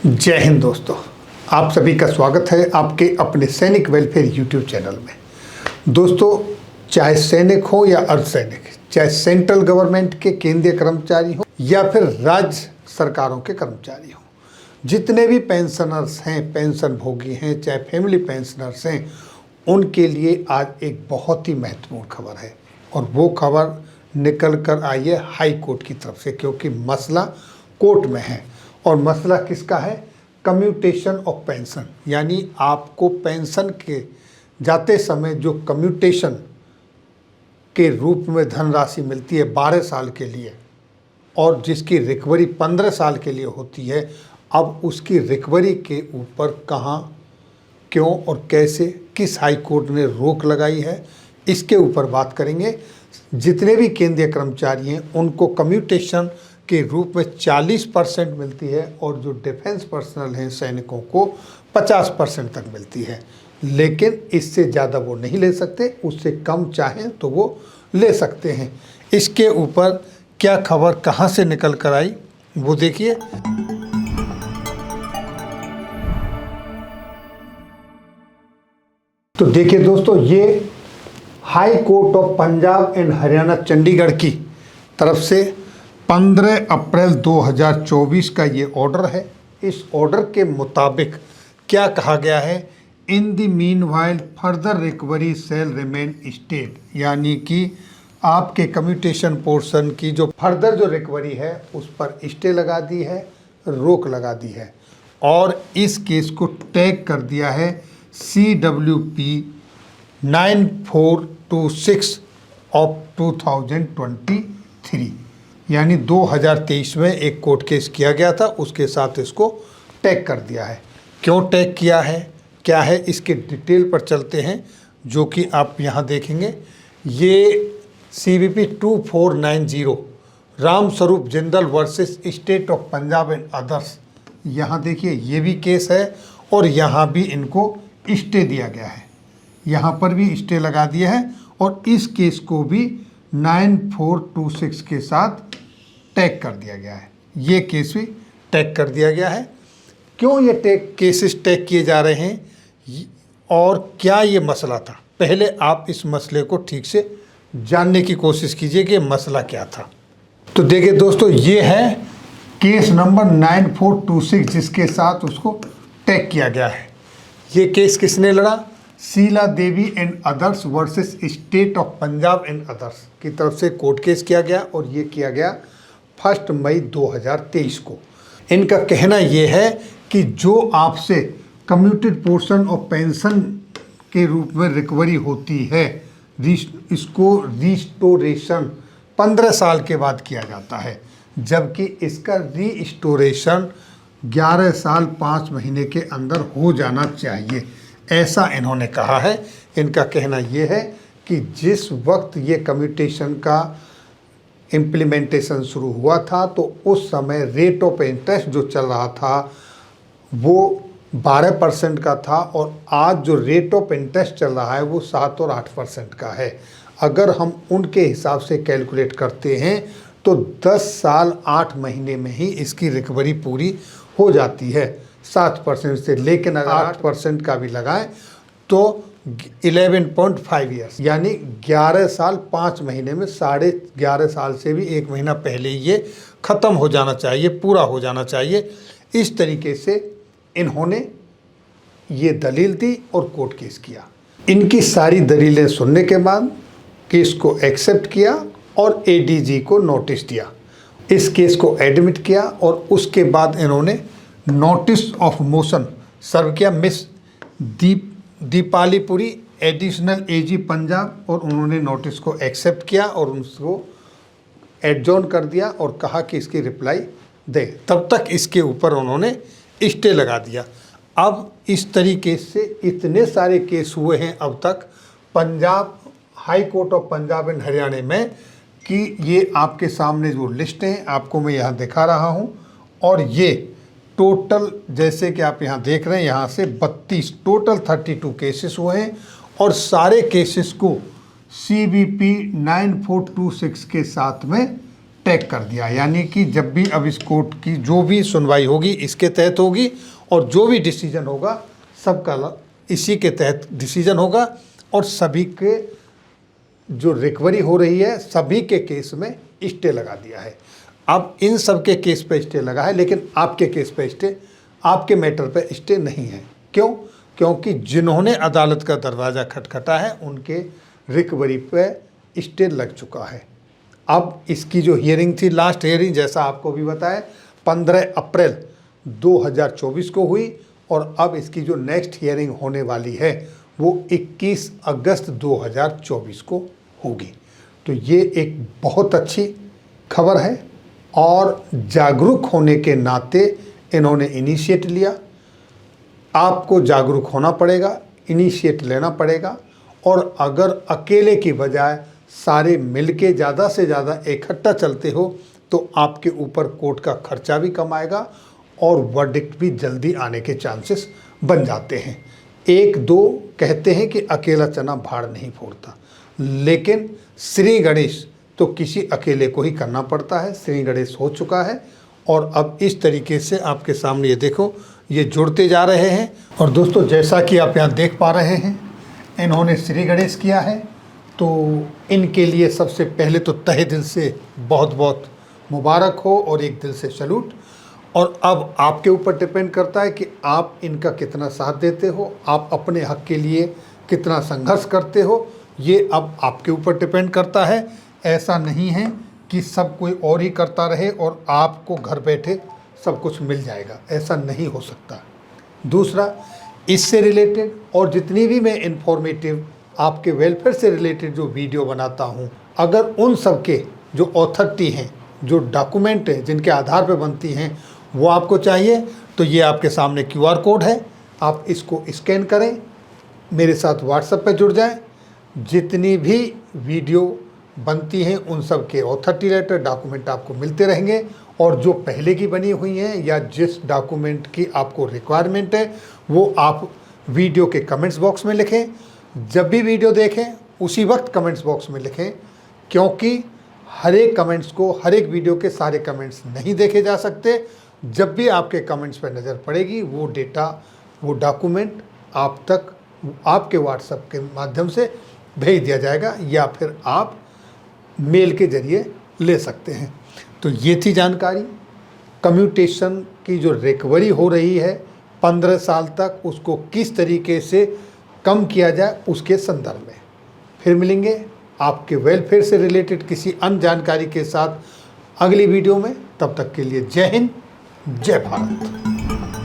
जय हिंद दोस्तों, आप सभी का स्वागत है आपके अपने सैनिक वेलफेयर यूट्यूब चैनल में। दोस्तों, चाहे सैनिक हो या अर्धसैनिक, चाहे सेंट्रल गवर्नमेंट के केंद्रीय कर्मचारी हो या फिर राज्य सरकारों के कर्मचारी हो, जितने भी पेंशनर्स हैं, पेंशन भोगी हैं, चाहे फैमिली पेंशनर्स हैं, उनके लिए आज एक बहुत ही महत्वपूर्ण खबर है। और वो खबर निकल कर आई है हाई कोर्ट की तरफ से, क्योंकि मसला कोर्ट में है। और मसला किसका है? कम्यूटेशन ऑफ पेंशन, यानी आपको पेंशन के जाते समय जो कम्यूटेशन के रूप में धनराशि मिलती है 12 साल के लिए, और जिसकी रिकवरी 15 साल के लिए होती है, अब उसकी रिकवरी के ऊपर कहाँ, क्यों और कैसे, किस हाई कोर्ट ने रोक लगाई है, इसके ऊपर बात करेंगे। जितने भी केंद्रीय कर्मचारी हैं उनको कम्यूटेशन के रूप में 40% मिलती है, और जो डिफेंस पर्सनल हैं, सैनिकों को 50% तक मिलती है। लेकिन इससे ज़्यादा वो नहीं ले सकते, उससे कम चाहें तो वो ले सकते हैं। इसके ऊपर क्या खबर कहाँ से निकल कर आई वो देखिए। तो देखिए दोस्तों, ये high court of Punjab and Haryana Chandigarh की तरफ से 15 अप्रैल 2024 का ये ऑर्डर है। इस ऑर्डर के मुताबिक क्या कहा गया है? In the meanwhile further recovery cell remain state, यानी कि आपके कम्यूटेशन पोर्शन की जो फर्दर जो रिकवरी है उस पर स्टे लगा दी है, रोक लगा दी है। और इस केस को टैग कर दिया है CWP 9426 ऑफ 2023, यानी 2023 में एक कोर्ट केस किया गया था, उसके साथ इसको टैग कर दिया है। क्यों टैग किया है, क्या है, इसके डिटेल पर चलते हैं, जो कि आप यहाँ देखेंगे। ये CVP 2490 Ram Swaroop Jindal versus state of Punjab and others, यहाँ देखिए ये भी केस है, और यहाँ भी इनको स्टे दिया गया है, यहाँ पर भी स्टे लगा दिया है, और इस केस को भी 9426 के साथ टैग कर दिया गया है। ये केस भी टैग कर दिया गया है। क्यों ये केसेस टैग किए जा रहे हैं और क्या ये मसला था, पहले आप इस मसले को ठीक से जानने की कोशिश कीजिए कि मसला क्या था। तो देखिए दोस्तों, ये है केस नंबर 9426 जिसके साथ उसको टैग किया गया है। ये केस किसने लड़ा? Sheela Devi and others versus state of Punjab and others की तरफ से कोर्ट केस किया गया, और ये किया गया 1 मई 2023 को। इनका कहना ये है कि जो आपसे कम्यूटेड पोर्शन ऑफ पेंशन के रूप में रिकवरी होती है, इसको रिस्टोरेशन 15 साल के बाद किया जाता है, जबकि इसका रिस्टोरेशन 11 साल 5 महीने के अंदर हो जाना चाहिए, ऐसा इन्होंने कहा है। इनका कहना यह है कि जिस वक्त ये कम्यूटेशन का इम्प्लीमेंटेशन शुरू हुआ था, तो उस समय रेट ऑफ इंटरेस्ट जो चल रहा था वो 12% का था, और आज जो रेट ऑफ इंटरेस्ट चल रहा है वो 7 और 8% का है। अगर हम उनके हिसाब से कैलकुलेट करते हैं तो 10 साल 8 महीने में ही इसकी रिकवरी पूरी हो जाती है 7% से। लेकिन अगर 8% का भी लगाएं तो 11.5 ईयर्स, यानी 11 साल 5 महीने में 11.5 साल से भी 1 महीना पहले ये ख़त्म हो जाना चाहिए, पूरा हो जाना चाहिए। इस तरीके से इन्होंने ये दलील दी और कोर्ट केस किया। इनकी सारी दलीलें सुनने के बाद केस को एक्सेप्ट किया और ADG को नोटिस दिया। इस केस को एडमिट किया, और उसके बाद इन्होंने नोटिस ऑफ मोशन सर्व किया मिस दीपालीपुरी एडिशनल AG पंजाब, और उन्होंने नोटिस को एक्सेप्ट किया और उसको एडजॉर्न कर दिया और कहा कि इसकी रिप्लाई दे। तब तक इसके ऊपर उन्होंने स्टे लगा दिया। अब इस तरीके से इतने सारे केस हुए हैं अब तक Punjab high court of Punjab and Haryana में, कि ये आपके सामने जो लिस्ट हैं आपको मैं यहाँ दिखा रहा हूँ। और ये टोटल, जैसे कि आप यहाँ देख रहे हैं, यहाँ से 32 टोटल 32 केसेस हुए हैं, और सारे केसेस को CVP 9426 के साथ में टैग कर दिया, यानी कि जब भी अब इस कोर्ट की जो भी सुनवाई होगी इसके तहत होगी और जो भी डिसीजन होगा सबका इसी के तहत डिसीजन होगा और सभी के जो रिकवरी हो रही है सभी के केस में स्टे लगा दिया है। अब इन सब के केस पे स्टे लगा है, लेकिन आपके केस पे स्टे, आपके मैटर पे स्टे नहीं है। क्यों? क्योंकि जिन्होंने अदालत का दरवाज़ा खटखटा है उनके रिकवरी पे स्टे लग चुका है। अब इसकी जो हियरिंग थी, लास्ट हियरिंग जैसा आपको भी बताया 15 अप्रैल 2024 को हुई और अब इसकी जो नेक्स्ट हियरिंग होने वाली है वो 21 अगस्त 2024 को होगी। तो ये एक बहुत अच्छी खबर है और जागरूक होने के नाते इन्होंने इनिशिएट लिया। आपको जागरूक होना पड़ेगा, इनिशिएट लेना पड़ेगा और अगर अकेले की बजाय सारे मिलके ज़्यादा से ज़्यादा इकट्ठा चलते हो तो आपके ऊपर कोर्ट का खर्चा भी कम आएगा और वर्डिक्ट भी जल्दी आने के चांसेस बन जाते हैं। एक दो कहते हैं कि अकेला चना भाड़ नहीं फोड़ता, लेकिन श्री गणेश तो किसी अकेले को ही करना पड़ता है। श्री गणेश हो चुका है और अब इस तरीके से आपके सामने ये देखो ये जुड़ते जा रहे हैं। और दोस्तों जैसा कि आप यहाँ देख पा रहे हैं इन्होंने श्री गणेश किया है, तो इनके लिए सबसे पहले तो तहे दिल से बहुत बहुत मुबारक हो और एक दिल से सैल्यूट। और अब आपके ऊपर डिपेंड करता है कि आप इनका कितना साथ देते हो, आप अपने हक के लिए कितना संघर्ष करते हो, ये अब आपके ऊपर डिपेंड करता है। ऐसा नहीं है कि सब कोई और ही करता रहे और आपको घर बैठे सब कुछ मिल जाएगा, ऐसा नहीं हो सकता। दूसरा, इससे रिलेटेड और जितनी भी मैं इन्फॉर्मेटिव आपके वेलफेयर से रिलेटेड जो वीडियो बनाता हूँ, अगर उन सब के जो ऑथोरिटी हैं, जो डॉक्यूमेंट हैं जिनके आधार पर बनती हैं वो आपको चाहिए तो ये आपके सामने QR कोड है, आप इसको स्कैन करें, मेरे साथ व्हाट्सएप पे जुड़ जाएं। जितनी भी वीडियो बनती हैं उन सब के ऑथोरिटी लेटर डॉक्यूमेंट आपको मिलते रहेंगे और जो पहले की बनी हुई हैं या जिस डॉक्यूमेंट की आपको रिक्वायरमेंट है वो आप वीडियो के कमेंट्स बॉक्स में लिखें। जब भी वीडियो देखें उसी वक्त कमेंट्स बॉक्स में लिखें, क्योंकि हर एक कमेंट्स को, हर एक वीडियो के सारे कमेंट्स नहीं देखे जा सकते। जब भी आपके कमेंट्स पर नज़र पड़ेगी वो डेटा, वो डॉक्यूमेंट आप तक आपके व्हाट्सएप के माध्यम से भेज दिया जाएगा या फिर आप मेल के ज़रिए ले सकते हैं। तो ये थी जानकारी कम्यूटेशन की जो रिकवरी हो रही है 15 साल तक, उसको किस तरीके से कम किया जाए उसके संदर्भ में। फिर मिलेंगे आपके वेलफेयर से रिलेटेड किसी अन्य जानकारी के साथ अगली वीडियो में। तब तक के लिए जय हिंद, जय भारत।